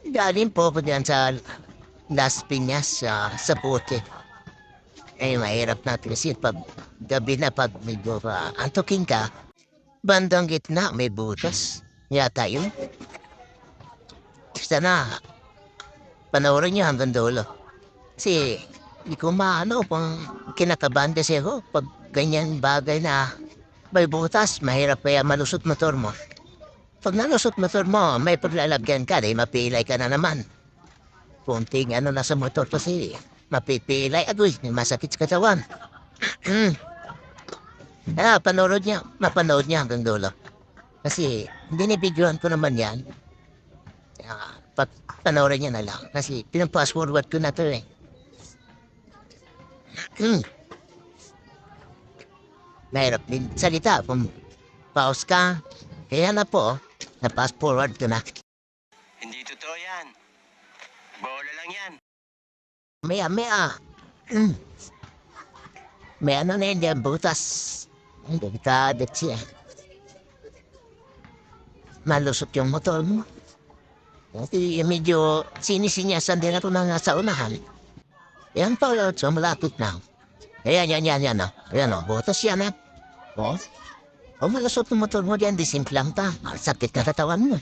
Galing po ko diyan sa Las Piñas, sa Bote. Eh, mahirap natin kasi pag gabi na pag medyo antukin ka, bandang gitna may butas. Yata yun. Sana panoorin niyo hanggang dulo. Kasi di ko maano kung kinakabahan kasi ako pag ganyan bagay na may butas, mahirap kaya malusot motor mo. Pag nalusot motor mo, may paglalagyan ka, di mapilay ka na naman. Kunting ano na sa motor kasi mapipilay, agoy, masakit sa katawan. Mapanood niya hanggang dulo. Kasi binibidyoan ko naman yan. Pag panoorin niya na lang. Kasi pinapass forward ko na to eh. Mahirap din salita kung pause ka. Kaya na po, na-pass forward ko na. Hindi totoo yan. Bola lang yan. Maya. May ano na yun dyan, butas. Delikado siya. Malusot yung motor mo. Kasi medyo sinisinyasan din ako na nasa unahan. Yan pa, so malapit na. Ayan. Ayan o, butas yan ha. O, malusot yung motor mo dyan, di simplang ta. Sakit na katawan mo.